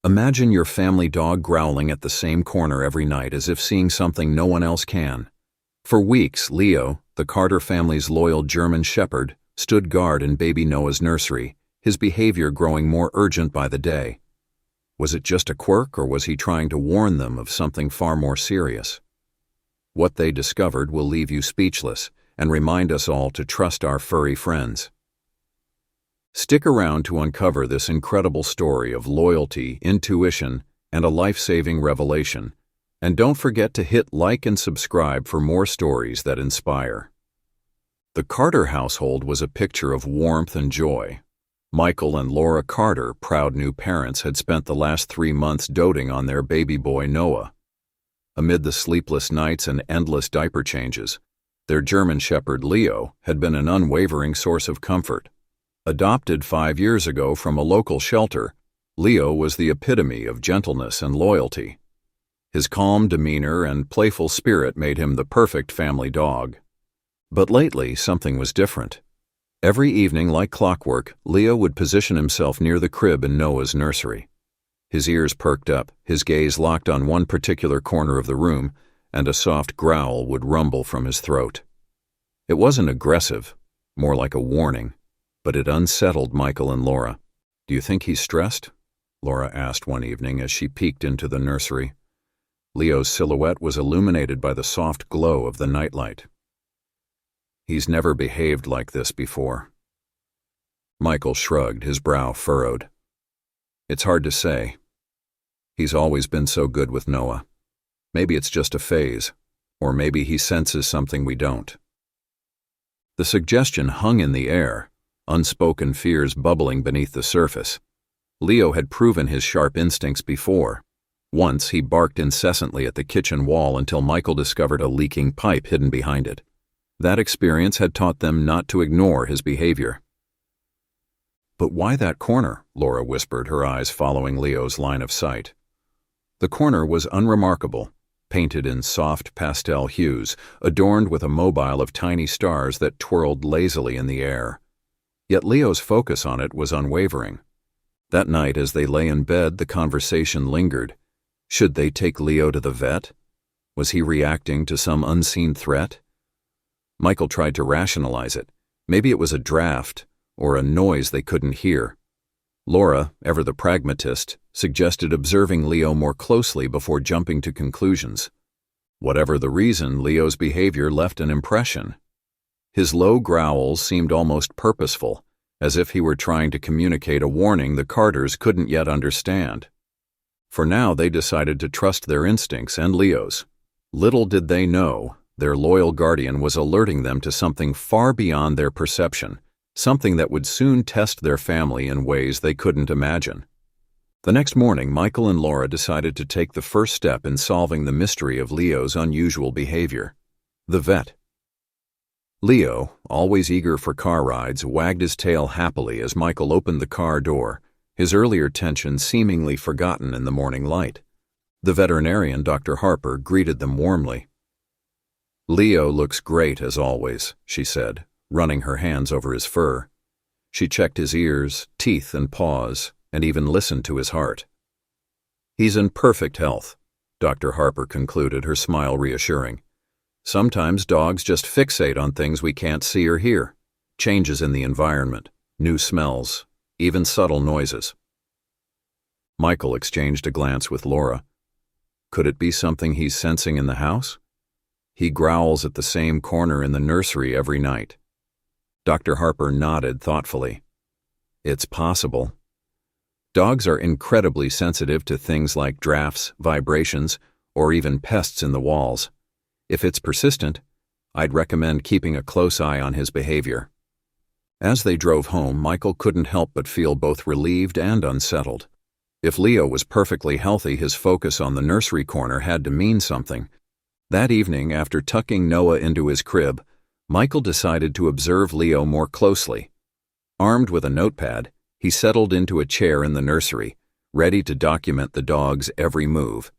Imagine your family dog growling at the same corner every night as if seeing something no one else can. For weeks, Leo, the Carter family's loyal German shepherd, stood guard in baby Noah's nursery, his behavior growing more urgent by the day. Was it just a quirk, or was he trying to warn them of something far more serious? What they discovered will leave you speechless and remind us all to trust our furry friends. Stick around to uncover this incredible story of loyalty, intuition, and a life-saving revelation. And don't forget to hit like and subscribe for more stories that inspire. The Carter household was a picture of warmth and joy. Michael and Laura Carter, proud new parents, had spent the last 3 months doting on their baby boy Noah. Amid the sleepless nights and endless diaper changes, their German shepherd Leo had been an unwavering source of comfort. Adopted 5 years ago from a local shelter, Leo was the epitome of gentleness and loyalty. His calm demeanor and playful spirit made him the perfect family dog. But lately, something was different. Every evening, like clockwork, Leo would position himself near the crib in Noah's nursery. His ears perked up, his gaze locked on one particular corner of the room, and a soft growl would rumble from his throat. It wasn't aggressive, more like a warning, but it unsettled Michael and Laura. "Do you think he's stressed?" Laura asked one evening as she peeked into the nursery. Leo's silhouette was illuminated by the soft glow of the nightlight. "He's never behaved like this before." Michael shrugged, his brow furrowed. "It's hard to say. He's always been so good with Noah. Maybe it's just a phase, or maybe he senses something we don't." The suggestion hung in the air, unspoken fears bubbling beneath the surface. Leo had proven his sharp instincts before. Once he barked incessantly at the kitchen wall until Michael discovered a leaking pipe hidden behind it. That experience had taught them not to ignore his behavior. "But why that corner?" Laura whispered, her eyes following Leo's line of sight. The corner was unremarkable, painted in soft pastel hues, adorned with a mobile of tiny stars that twirled lazily in the air. Yet Leo's focus on it was unwavering. That night, as they lay in bed, the conversation lingered. Should they take Leo to the vet? Was he reacting to some unseen threat? Michael tried to rationalize it. Maybe it was a draft, or a noise they couldn't hear. Laura, ever the pragmatist, suggested observing Leo more closely before jumping to conclusions. Whatever the reason, Leo's behavior left an impression. His low growls seemed almost purposeful, as if he were trying to communicate a warning the Carters couldn't yet understand. For now, they decided to trust their instincts and Leo's. Little did they know, their loyal guardian was alerting them to something far beyond their perception, something that would soon test their family in ways they couldn't imagine. The next morning, Michael and Laura decided to take the first step in solving the mystery of Leo's unusual behavior: the vet. Leo, always eager for car rides, wagged his tail happily as Michael opened the car door, his earlier tension seemingly forgotten in the morning light. The veterinarian, Dr. Harper, greeted them warmly. "Leo looks great as always," she said, running her hands over his fur. She checked his ears, teeth, and paws, and even listened to his heart. "He's in perfect health," Dr. Harper concluded, her smile reassuring. "Sometimes dogs just fixate on things we can't see or hear. Changes in the environment, new smells, even subtle noises." Michael exchanged a glance with Laura. Could it be something he's sensing in the house? "He growls at the same corner in the nursery every night." Dr. Harper nodded thoughtfully. "It's possible. Dogs are incredibly sensitive to things like drafts, vibrations, or even pests in the walls. If it's persistent, I'd recommend keeping a close eye on his behavior." As they drove home, Michael couldn't help but feel both relieved and unsettled. If Leo was perfectly healthy, his focus on the nursery corner had to mean something. That evening, after tucking Noah into his crib, Michael decided to observe Leo more closely. Armed with a notepad, he settled into a chair in the nursery, ready to document the dog's every move.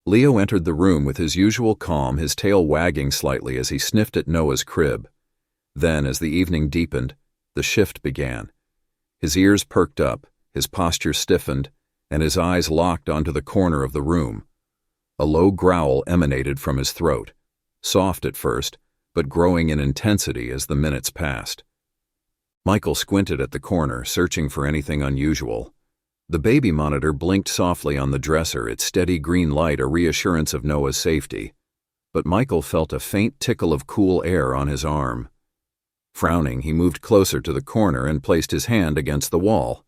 Leo entered the room with his usual calm, his tail wagging slightly as he sniffed at Noah's crib. Then, as the evening deepened, the shift began. His ears perked up, his posture stiffened, and his eyes locked onto the corner of the room. A low growl emanated from his throat, soft at first, but growing in intensity as the minutes passed. Michael squinted at the corner, searching for anything unusual. The baby monitor blinked softly on the dresser, its steady green light a reassurance of Noah's safety. But Michael felt a faint tickle of cool air on his arm. Frowning, he moved closer to the corner and placed his hand against the wall.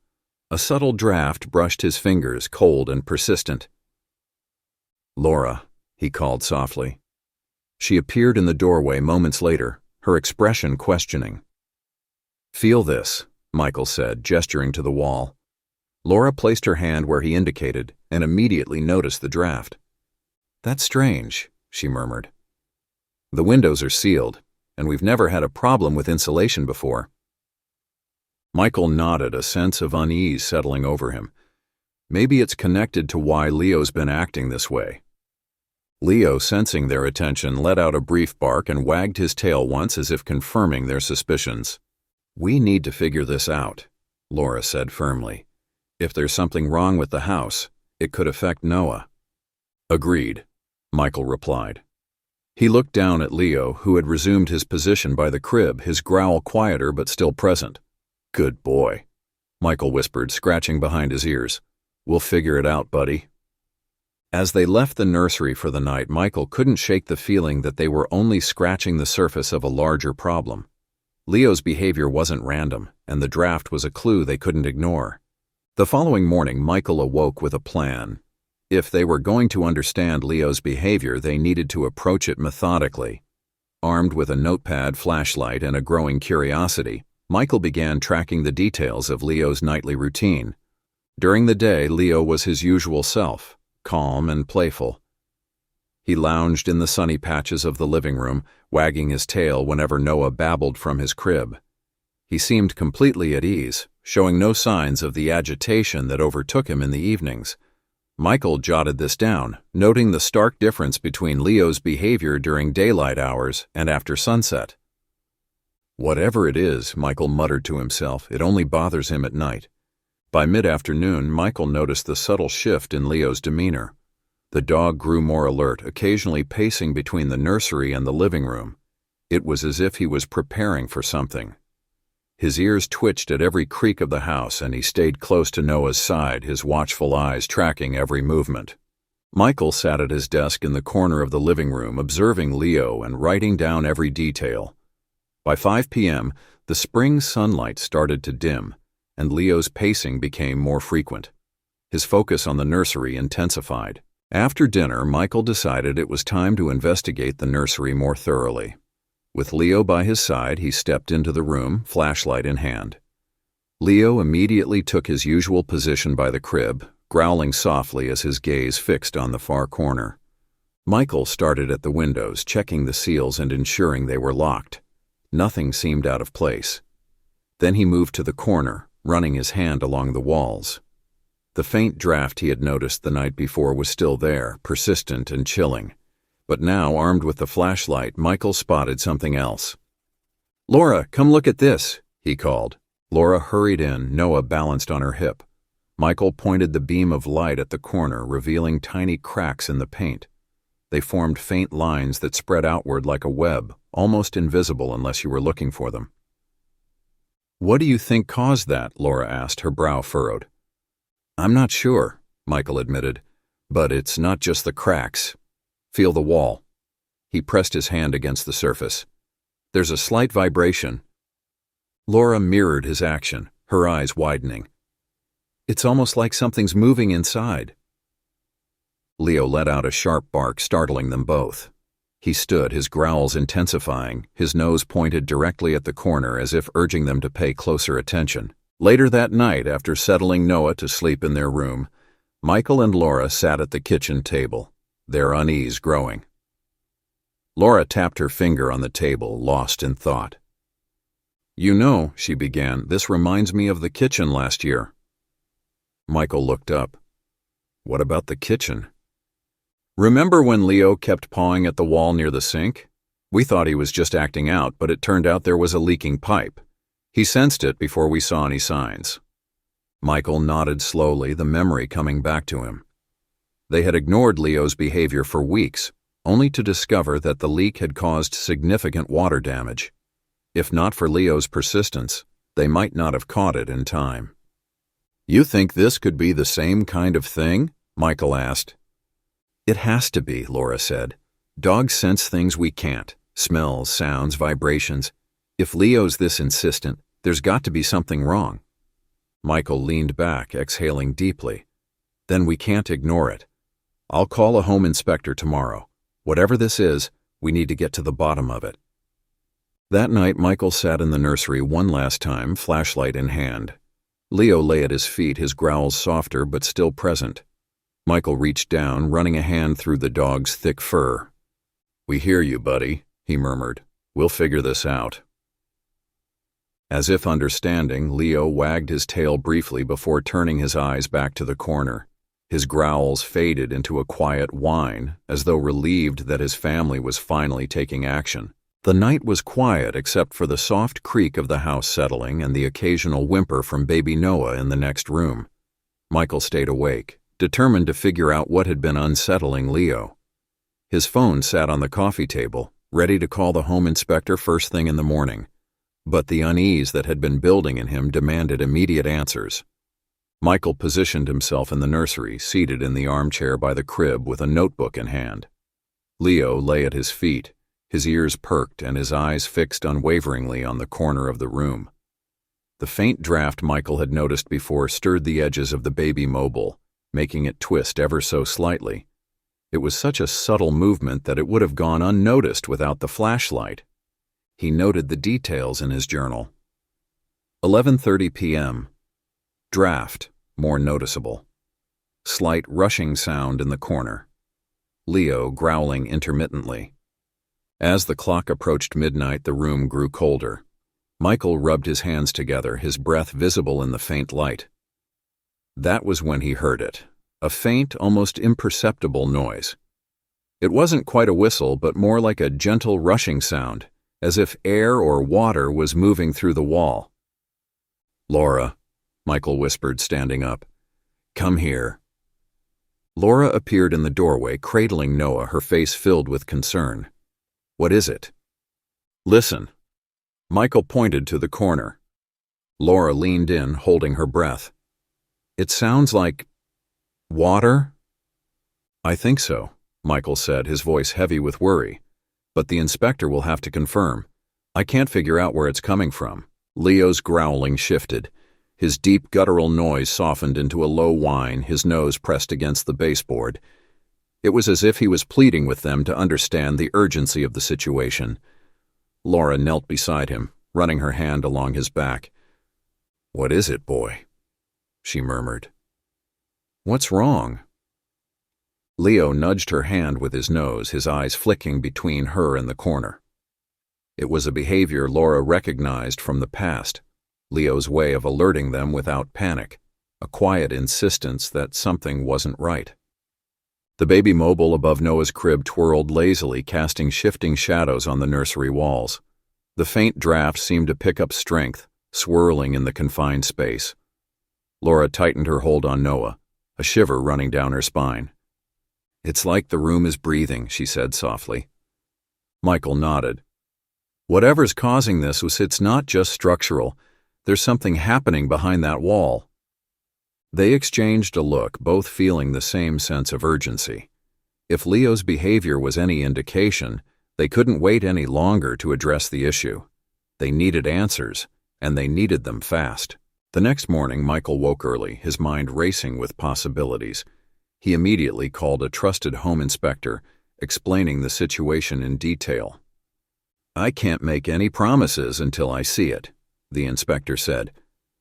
A subtle draft brushed his fingers, cold and persistent. "Laura," he called softly. She appeared in the doorway moments later, her expression questioning. "Feel this," Michael said, gesturing to the wall. Laura placed her hand where he indicated and immediately noticed the draft. "That's strange," she murmured. "The windows are sealed, and we've never had a problem with insulation before." Michael nodded, a sense of unease settling over him. Maybe it's connected to why Leo's been acting this way. Leo, sensing their attention, let out a brief bark and wagged his tail once as if confirming their suspicions. "We need to figure this out," Laura said firmly. "If there's something wrong with the house, it could affect Noah." "Agreed," Michael replied. He looked down at Leo, who had resumed his position by the crib, his growl quieter but still present. "Good boy," Michael whispered, scratching behind his ears. "We'll figure it out, buddy." As they left the nursery for the night, Michael couldn't shake the feeling that they were only scratching the surface of a larger problem. Leo's behavior wasn't random, and the draft was a clue they couldn't ignore. The following morning, Michael awoke with a plan. If they were going to understand Leo's behavior, they needed to approach it methodically. Armed with a notepad, flashlight, and a growing curiosity, Michael began tracking the details of Leo's nightly routine. During the day, Leo was his usual self, calm and playful. He lounged in the sunny patches of the living room, wagging his tail whenever Noah babbled from his crib. He seemed completely at ease, showing no signs of the agitation that overtook him in the evenings. Michael jotted this down, noting the stark difference between Leo's behavior during daylight hours and after sunset. "Whatever it is," Michael muttered to himself, "it only bothers him at night." By mid-afternoon, Michael noticed the subtle shift in Leo's demeanor. The dog grew more alert, occasionally pacing between the nursery and the living room. It was as if he was preparing for something. His ears twitched at every creak of the house, and he stayed close to Noah's side, his watchful eyes tracking every movement. Michael sat at his desk in the corner of the living room, observing Leo and writing down every detail. By 5 p.m., the spring sunlight started to dim, and Leo's pacing became more frequent. His focus on the nursery intensified. After dinner, Michael decided it was time to investigate the nursery more thoroughly. With Leo by his side, he stepped into the room, flashlight in hand. Leo immediately took his usual position by the crib, growling softly as his gaze fixed on the far corner. Michael started at the windows, checking the seals and ensuring they were locked. Nothing seemed out of place. Then he moved to the corner, running his hand along the walls. The faint draft he had noticed the night before was still there, persistent and chilling. But now, armed with the flashlight, Michael spotted something else. "Laura, come look at this," he called. Laura hurried in, Noah balanced on her hip. Michael pointed the beam of light at the corner, revealing tiny cracks in the paint. They formed faint lines that spread outward like a web, almost invisible unless you were looking for them. "What do you think caused that?" Laura asked, her brow furrowed. "I'm not sure," Michael admitted, "but it's not just the cracks. Feel the wall." He pressed his hand against the surface. "There's a slight vibration." Laura mirrored his action, her eyes widening. "It's almost like something's moving inside." Leo let out a sharp bark, startling them both. He stood, his growls intensifying, his nose pointed directly at the corner as if urging them to pay closer attention. Later that night, after settling Noah to sleep in their room, Michael and Laura sat at the kitchen table, their unease growing. Laura tapped her finger on the table, lost in thought. "You know," she began, "this reminds me of the kitchen last year." Michael looked up. "What about the kitchen?" "Remember when Leo kept pawing at the wall near the sink? We thought he was just acting out, but it turned out there was a leaking pipe. He sensed it before we saw any signs." Michael nodded slowly, the memory coming back to him. They had ignored Leo's behavior for weeks, only to discover that the leak had caused significant water damage. If not for Leo's persistence, they might not have caught it in time. "You think this could be the same kind of thing?" Michael asked. "It has to be," Laura said. "Dogs sense things we can't. Smells, sounds, vibrations. If Leo's this insistent, there's got to be something wrong." Michael leaned back, exhaling deeply. "Then we can't ignore it. I'll call a home inspector tomorrow. Whatever this is, we need to get to the bottom of it." That night, Michael sat in the nursery one last time, flashlight in hand. Leo lay at his feet, his growls softer but still present. Michael reached down, running a hand through the dog's thick fur. "We hear you, buddy," he murmured. "We'll figure this out." As if understanding, Leo wagged his tail briefly before turning his eyes back to the corner. His growls faded into a quiet whine, as though relieved that his family was finally taking action. The night was quiet except for the soft creak of the house settling and the occasional whimper from baby Noah in the next room. Michael stayed awake, determined to figure out what had been unsettling Leo. His phone sat on the coffee table, ready to call the home inspector first thing in the morning. But the unease that had been building in him demanded immediate answers. Michael positioned himself in the nursery, seated in the armchair by the crib with a notebook in hand. Leo lay at his feet, his ears perked and his eyes fixed unwaveringly on the corner of the room. The faint draft Michael had noticed before stirred the edges of the baby mobile, making it twist ever so slightly. It was such a subtle movement that it would have gone unnoticed without the flashlight. He noted the details in his journal. 11:30 p.m. Draft, more noticeable. Slight rushing sound in the corner. Leo growling intermittently. As the clock approached midnight, the room grew colder. Michael rubbed his hands together, his breath visible in the faint light. That was when he heard it, a faint, almost imperceptible noise. It wasn't quite a whistle, but more like a gentle rushing sound, as if air or water was moving through the wall. "Laura," Michael whispered, standing up. "Come here." Laura appeared in the doorway, cradling Noah, her face filled with concern. "What is it?" "Listen." Michael pointed to the corner. Laura leaned in, holding her breath. "It sounds like water?" "I think so," Michael said, his voice heavy with worry. "But the inspector will have to confirm. I can't figure out where it's coming from." Leo's growling shifted. His deep guttural noise softened into a low whine, his nose pressed against the baseboard. It was as if he was pleading with them to understand the urgency of the situation. Laura knelt beside him, running her hand along his back. "What is it, boy?" she murmured. "What's wrong?" Leo nudged her hand with his nose, his eyes flicking between her and the corner. It was a behavior Laura recognized from the past, Leo's way of alerting them without panic, a quiet insistence that something wasn't right. The baby mobile above Noah's crib twirled lazily, casting shifting shadows on the nursery walls. The faint draft seemed to pick up strength, swirling in the confined space. Laura tightened her hold on Noah, a shiver running down her spine. "It's like the room is breathing," she said softly. Michael nodded. "Whatever's causing this it's not just structural. There's something happening behind that wall." They exchanged a look, both feeling the same sense of urgency. If Leo's behavior was any indication, they couldn't wait any longer to address the issue. They needed answers, and they needed them fast. The next morning, Michael woke early, his mind racing with possibilities. He immediately called a trusted home inspector, explaining the situation in detail. "I can't make any promises until I see it," the inspector said.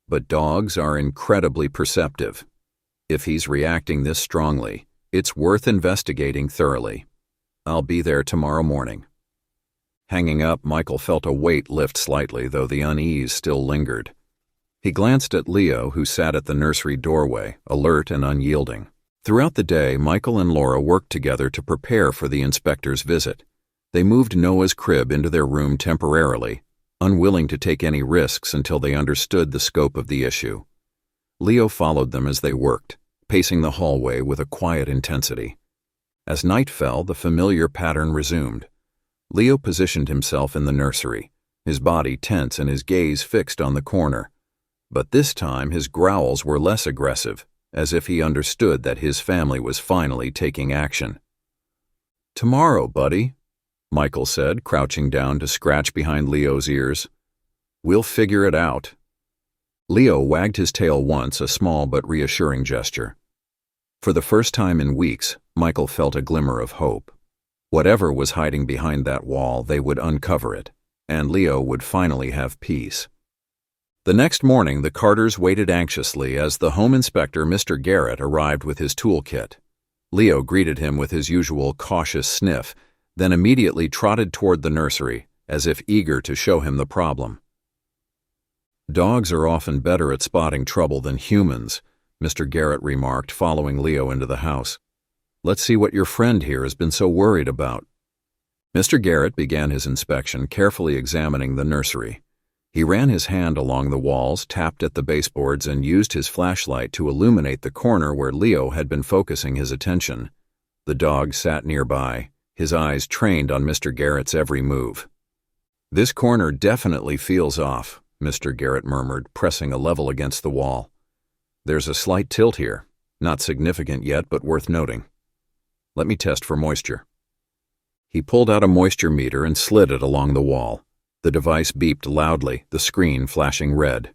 "But dogs are incredibly perceptive. If he's reacting this strongly, it's worth investigating thoroughly. I'll be there tomorrow morning." Hanging up, Michael felt a weight lift slightly, though the unease still lingered. He glanced at Leo, who sat at the nursery doorway, alert and unyielding. Throughout the day, Michael and Laura worked together to prepare for the inspector's visit. They moved Noah's crib into their room temporarily, unwilling to take any risks until they understood the scope of the issue. Leo followed them as they worked, pacing the hallway with a quiet intensity. As night fell, the familiar pattern resumed. Leo positioned himself in the nursery, his body tense and his gaze fixed on the corner. But this time his growls were less aggressive, as if he understood that his family was finally taking action. "Tomorrow, buddy," Michael said, crouching down to scratch behind Leo's ears. "We'll figure it out." Leo wagged his tail once, a small but reassuring gesture. For the first time in weeks, Michael felt a glimmer of hope. Whatever was hiding behind that wall, they would uncover it, and Leo would finally have peace. The next morning, the Carters waited anxiously as the home inspector, Mr. Garrett, arrived with his toolkit. Leo greeted him with his usual cautious sniff, then immediately trotted toward the nursery, as if eager to show him the problem. "Dogs are often better at spotting trouble than humans," Mr. Garrett remarked, following Leo into the house. "Let's see what your friend here has been so worried about." Mr. Garrett began his inspection, carefully examining the nursery. He ran his hand along the walls, tapped at the baseboards, and used his flashlight to illuminate the corner where Leo had been focusing his attention. The dog sat nearby, his eyes trained on Mr. Garrett's every move. "This corner definitely feels off," Mr. Garrett murmured, pressing a level against the wall. "There's a slight tilt here, not significant yet, but worth noting. Let me test for moisture." He pulled out a moisture meter and slid it along the wall. The device beeped loudly, the screen flashing red.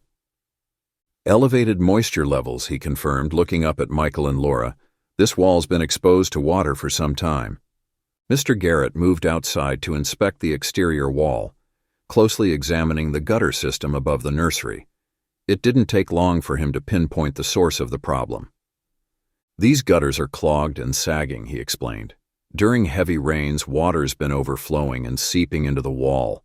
"Elevated moisture levels," he confirmed, looking up at Michael and Laura. "This wall's been exposed to water for some time." Mr. Garrett moved outside to inspect the exterior wall, closely examining the gutter system above the nursery. It didn't take long for him to pinpoint the source of the problem. "These gutters are clogged and sagging," he explained. "During heavy rains, water's been overflowing and seeping into the wall.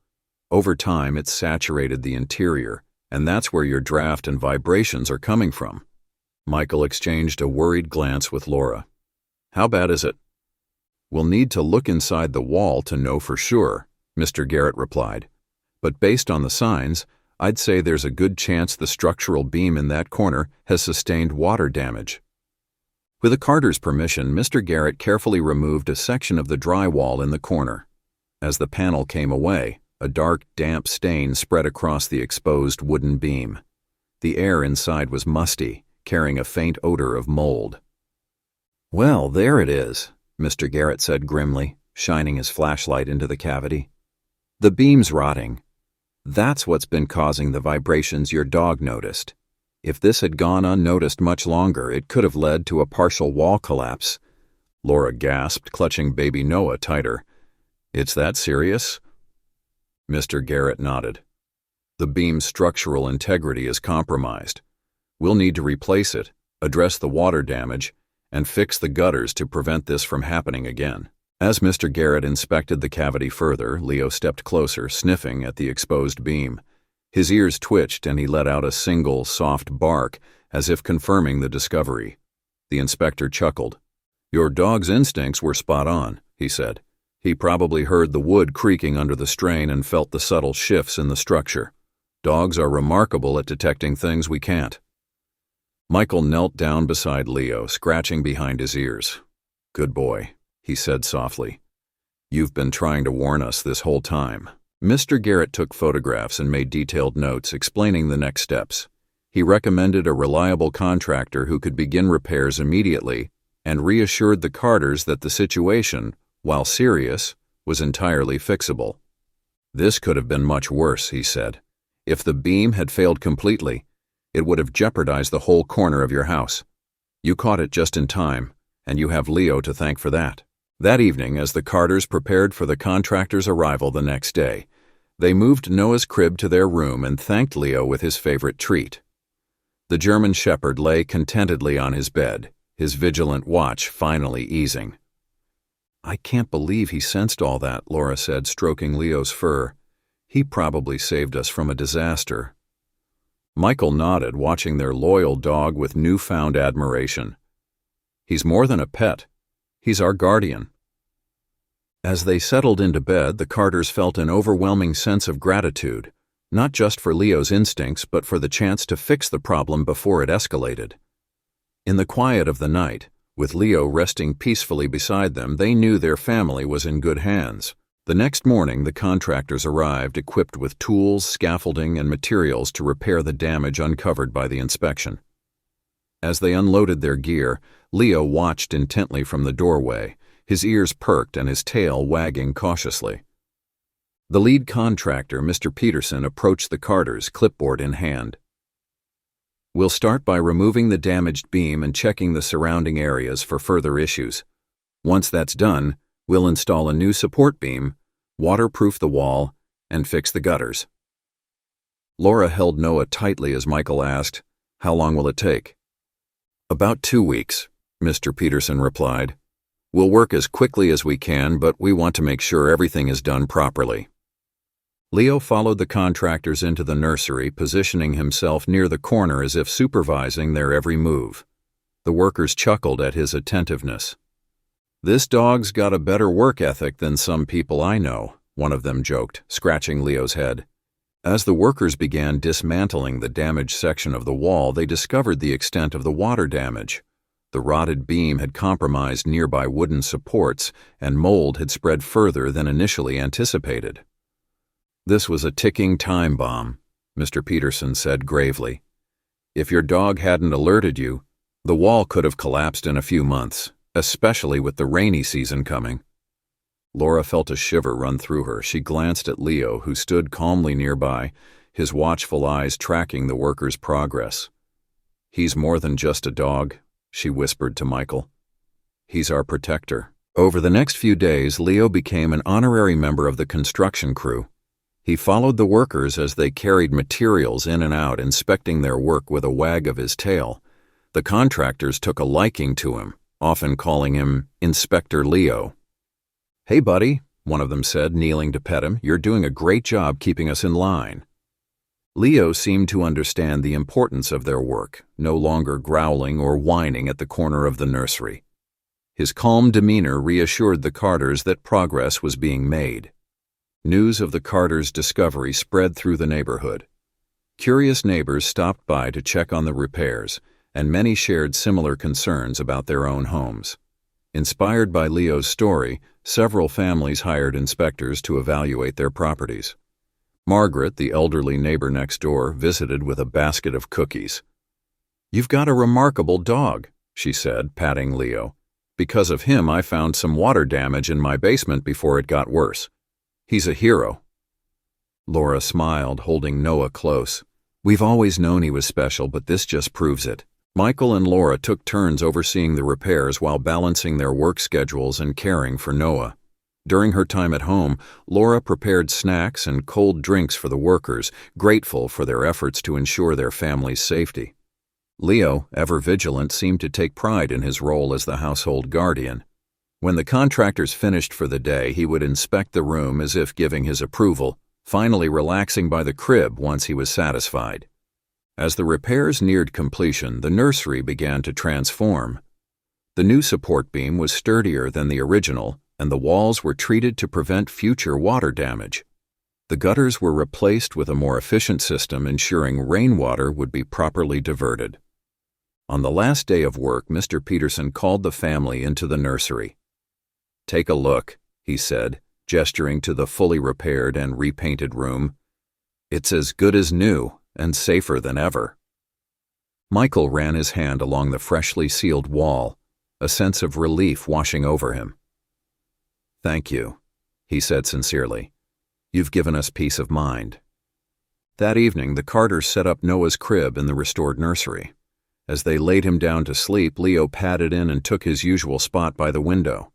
Over time, it's saturated the interior, and that's where your draft and vibrations are coming from." Michael exchanged a worried glance with Laura. "How bad is it?" "We'll need to look inside the wall to know for sure," Mr. Garrett replied. "But based on the signs, I'd say there's a good chance the structural beam in that corner has sustained water damage." With the Carters' permission, Mr. Garrett carefully removed a section of the drywall in the corner. As the panel came away, a dark, damp stain spread across the exposed wooden beam. The air inside was musty, carrying a faint odor of mold. "Well, there it is," Mr. Garrett said grimly, shining his flashlight into the cavity. "The beam's rotting. That's what's been causing the vibrations your dog noticed. If this had gone unnoticed much longer, it could have led to a partial wall collapse." Laura gasped, clutching baby Noah tighter. "It's that serious?" Mr. Garrett nodded. "The beam's structural integrity is compromised. We'll need to replace it, address the water damage, and fix the gutters to prevent this from happening again." As Mr. Garrett inspected the cavity further, Leo stepped closer, sniffing at the exposed beam. His ears twitched and he let out a single, soft bark, as if confirming the discovery. The inspector chuckled. "Your dog's instincts were spot on," he said. "He probably heard the wood creaking under the strain and felt the subtle shifts in the structure. Dogs are remarkable at detecting things we can't." Michael knelt down beside Leo, scratching behind his ears. "Good boy," he said softly. "You've been trying to warn us this whole time." Mr. Garrett took photographs and made detailed notes explaining the next steps. He recommended a reliable contractor who could begin repairs immediately and reassured the Carters that the situation, while serious, was entirely fixable. "This could have been much worse," he said. "If the beam had failed completely, it would have jeopardized the whole corner of your house. You caught it just in time, and you have Leo to thank for that." That evening, as the Carters prepared for the contractor's arrival the next day, they moved Noah's crib to their room and thanked Leo with his favorite treat. The German Shepherd lay contentedly on his bed, his vigilant watch finally easing. "I can't believe he sensed all that," Laura said, stroking Leo's fur. "He probably saved us from a disaster." Michael nodded, watching their loyal dog with newfound admiration. "He's more than a pet. He's our guardian." As they settled into bed, the Carters felt an overwhelming sense of gratitude. not just for Leo's instincts but for the chance to fix the problem before it escalated. In the quiet of the night, with Leo resting peacefully beside them, they knew their family was in good hands. The next morning, the contractors arrived equipped with tools, scaffolding, and materials to repair the damage uncovered by the inspection. As they unloaded their gear, Leo watched intently from the doorway, his ears perked and his tail wagging cautiously. The lead contractor, Mr. Peterson, approached the Carters, clipboard in hand. "We'll start by removing the damaged beam and checking the surrounding areas for further issues. Once that's done, we'll install a new support beam, waterproof the wall, and fix the gutters." Laura held Noah tightly as Michael asked, "How long will it take?" "About 2 weeks," Mr. Peterson replied. "We'll work as quickly as we can, but we want to make sure everything is done properly." Leo followed the contractors into the nursery, positioning himself near the corner as if supervising their every move. The workers chuckled at his attentiveness. "This dog's got a better work ethic than some people I know," one of them joked, scratching Leo's head. As the workers began dismantling the damaged section of the wall, they discovered the extent of the water damage. The rotted beam had compromised nearby wooden supports, and mold had spread further than initially anticipated. "This was a ticking time bomb," Mr. Peterson said gravely. "If your dog hadn't alerted you, the wall could have collapsed in a few months, especially with the rainy season coming." Laura felt a shiver run through her. She glanced at Leo, who stood calmly nearby, his watchful eyes tracking the workers' progress. "He's more than just a dog," she whispered to Michael. "He's our protector." Over the next few days, Leo became an honorary member of the construction crew. He followed the workers as they carried materials in and out, inspecting their work with a wag of his tail. The contractors took a liking to him, often calling him Inspector Leo. "Hey, buddy," one of them said, kneeling to pet him. "You're doing a great job keeping us in line." Leo seemed to understand the importance of their work, no longer growling or whining at the corner of the nursery. His calm demeanor reassured the Carters that progress was being made. News of the Carters' discovery spread through the neighborhood. Curious neighbors stopped by to check on the repairs, and many shared similar concerns about their own homes. Inspired by Leo's story, several families hired inspectors to evaluate their properties. Margaret, the elderly neighbor next door, visited with a basket of cookies. "You've got a remarkable dog," she said, patting Leo. "Because of him, I found some water damage in my basement before it got worse. He's a hero." Laura smiled, holding Noah close. "We've always known he was special, but this just proves it." Michael and Laura took turns overseeing the repairs while balancing their work schedules and caring for Noah. During her time at home, Laura prepared snacks and cold drinks for the workers, grateful for their efforts to ensure their family's safety. Leo, ever vigilant, seemed to take pride in his role as the household guardian. When the contractors finished for the day, he would inspect the room as if giving his approval, finally relaxing by the crib once he was satisfied. As the repairs neared completion, the nursery began to transform. The new support beam was sturdier than the original, and the walls were treated to prevent future water damage. The gutters were replaced with a more efficient system, ensuring rainwater would be properly diverted. On the last day of work, Mr. Peterson called the family into the nursery. "Take a look," he said, gesturing to the fully repaired and repainted room. "It's as good as new and safer than ever." Michael ran his hand along the freshly sealed wall, a sense of relief washing over him. "Thank you," he said sincerely. "You've given us peace of mind." That evening, the Carters set up Noah's crib in the restored nursery. As they laid him down to sleep, Leo padded in and took his usual spot by the window.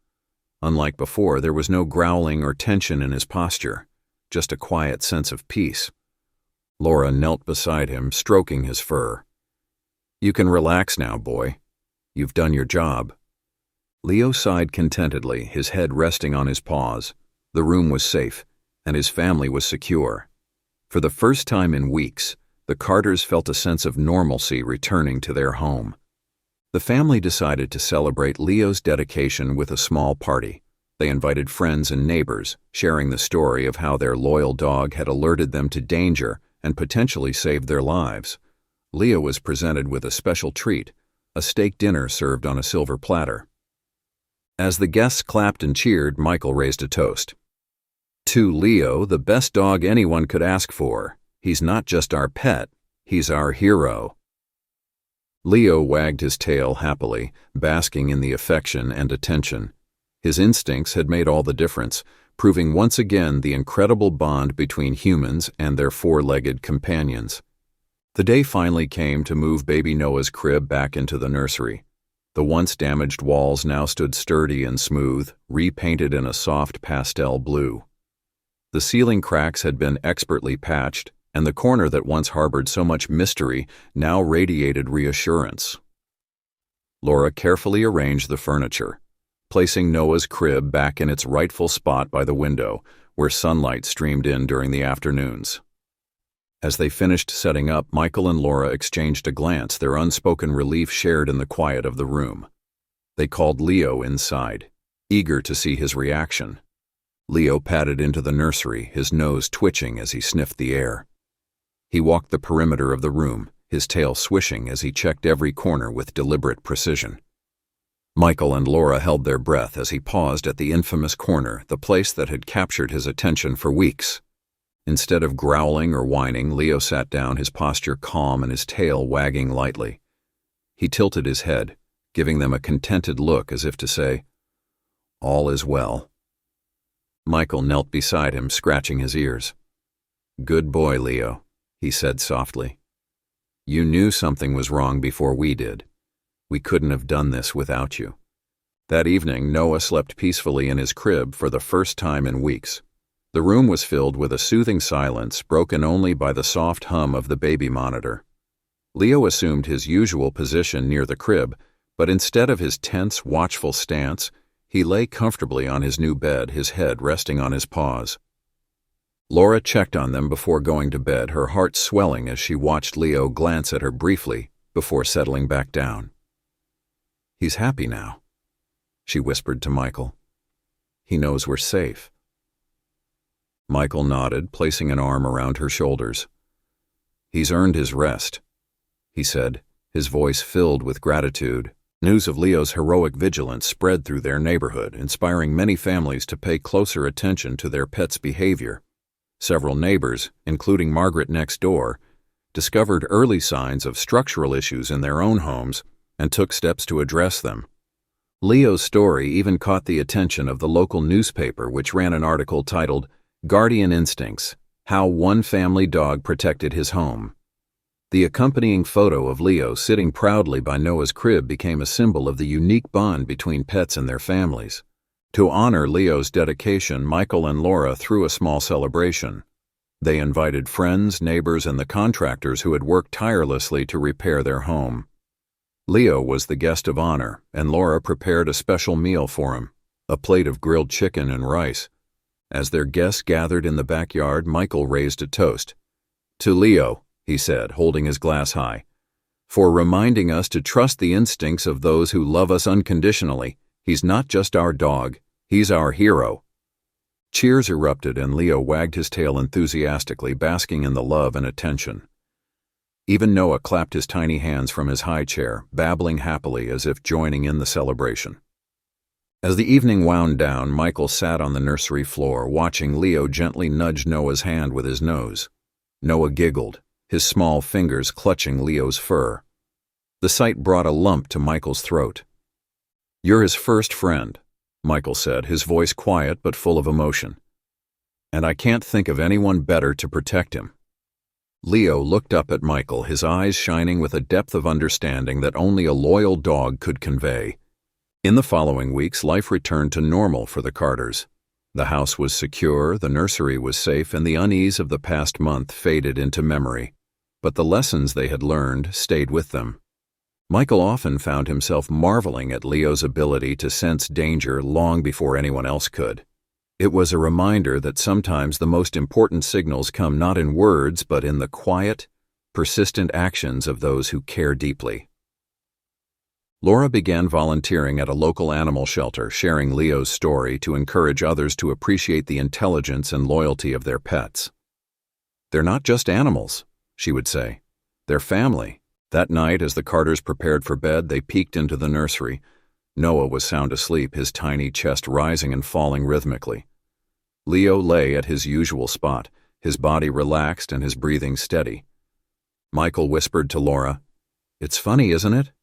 Unlike before, there was no growling or tension in his posture, just a quiet sense of peace. Laura knelt beside him, stroking his fur. "You can relax now, boy. You've done your job." Leo sighed contentedly, his head resting on his paws. The room was safe, and his family was secure. For the first time in weeks, the Carters felt a sense of normalcy returning to their home. The family decided to celebrate Leo's dedication with a small party. They invited friends and neighbors, sharing the story of how their loyal dog had alerted them to danger and potentially saved their lives. Leo was presented with a special treat, a steak dinner served on a silver platter. As the guests clapped and cheered, Michael raised a toast. To Leo, the best dog anyone could ask for. He's not just our pet, he's our hero. Leo wagged his tail happily, basking in the affection and attention. His instincts had made all the difference, proving once again the incredible bond between humans and their four-legged companions. The day finally came to move baby Noah's crib back into the nursery. The once damaged walls now stood sturdy and smooth, repainted in a soft pastel blue. The ceiling cracks had been expertly patched, and the corner that once harbored so much mystery now radiated reassurance. Laura carefully arranged the furniture, placing Noah's crib back in its rightful spot by the window, where sunlight streamed in during the afternoons. As they finished setting up, Michael and Laura exchanged a glance, their unspoken relief shared in the quiet of the room. They called Leo inside, eager to see his reaction. Leo padded into the nursery, his nose twitching as he sniffed the air. He walked the perimeter of the room, his tail swishing as he checked every corner with deliberate precision. Michael and Laura held their breath as he paused at the infamous corner, the place that had captured his attention for weeks. Instead of growling or whining, Leo sat down, his posture calm and his tail wagging lightly. He tilted his head, giving them a contented look as if to say, "All is well." Michael knelt beside him, scratching his ears. "Good boy, Leo," he said softly. "You knew something was wrong before we did. We couldn't have done this without you." That evening, Noah slept peacefully in his crib for the first time in weeks. The room was filled with a soothing silence, broken only by the soft hum of the baby monitor. Leo assumed his usual position near the crib, but instead of his tense, watchful stance, he lay comfortably on his new bed, his head resting on his paws. Laura checked on them before going to bed, her heart swelling as she watched Leo glance at her briefly before settling back down. "He's happy now," she whispered to Michael. "He knows we're safe." Michael nodded, placing an arm around her shoulders. "He's earned his rest," he said, his voice filled with gratitude. News of Leo's heroic vigilance spread through their neighborhood, inspiring many families to pay closer attention to their pets' behavior. Several neighbors, including Margaret next door, discovered early signs of structural issues in their own homes and took steps to address them. Leo's story even caught the attention of the local newspaper, which ran an article titled, "Guardian Instincts: How One Family Dog Protected His Home." The accompanying photo of Leo sitting proudly by Noah's crib became a symbol of the unique bond between pets and their families. To honor Leo's dedication, Michael and Laura threw a small celebration. They invited friends, neighbors, and the contractors who had worked tirelessly to repair their home. Leo was the guest of honor, and Laura prepared a special meal for him, a plate of grilled chicken and rice. As their guests gathered in the backyard, Michael raised a toast. "To Leo," he said, holding his glass high, "for reminding us to trust the instincts of those who love us unconditionally. He's not just our dog, he's our hero." Cheers erupted, and Leo wagged his tail enthusiastically, basking in the love and attention. Even Noah clapped his tiny hands from his high chair, babbling happily as if joining in the celebration. As the evening wound down, Michael sat on the nursery floor, watching Leo gently nudge Noah's hand with his nose. Noah giggled, his small fingers clutching Leo's fur. The sight brought a lump to Michael's throat. "You're his first friend," Michael said, his voice quiet but full of emotion. "And I can't think of anyone better to protect him." Leo looked up at Michael, his eyes shining with a depth of understanding that only a loyal dog could convey. In the following weeks, life returned to normal for the Carters. The house was secure, the nursery was safe, and the unease of the past month faded into memory. But the lessons they had learned stayed with them. Michael often found himself marveling at Leo's ability to sense danger long before anyone else could. It was a reminder that sometimes the most important signals come not in words but in the quiet, persistent actions of those who care deeply. Laura began volunteering at a local animal shelter, sharing Leo's story to encourage others to appreciate the intelligence and loyalty of their pets. "They're not just animals," she would say. "They're family." That night, as the Carters prepared for bed, they peeked into the nursery. Noah was sound asleep, his tiny chest rising and falling rhythmically. Leo lay at his usual spot, his body relaxed and his breathing steady. Michael whispered to Laura, "It's funny, isn't it?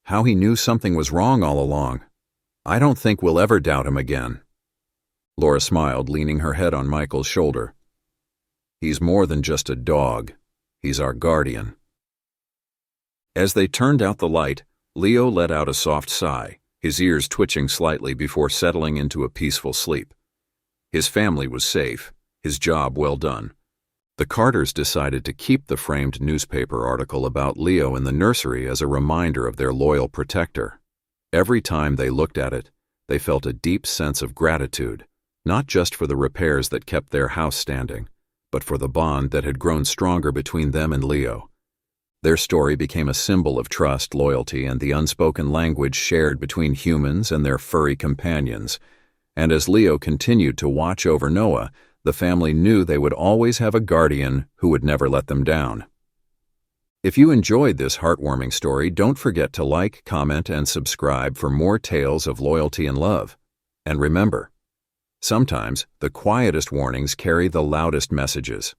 How he knew something was wrong all along. I don't think we'll ever doubt him again." Laura smiled, leaning her head on Michael's shoulder. "He's more than just a dog. He's our guardian." As they turned out the light, Leo let out a soft sigh, his ears twitching slightly before settling into a peaceful sleep. His family was safe, his job well done. The Carters decided to keep the framed newspaper article about Leo in the nursery as a reminder of their loyal protector. Every time they looked at it, they felt a deep sense of gratitude, not just for the repairs that kept their house standing, but for the bond that had grown stronger between them and Leo. Their story became a symbol of trust, loyalty, and the unspoken language shared between humans and their furry companions. And as Leo continued to watch over Noah, the family knew they would always have a guardian who would never let them down. If you enjoyed this heartwarming story, don't forget to like, comment, and subscribe for more tales of loyalty and love. And remember, sometimes the quietest warnings carry the loudest messages.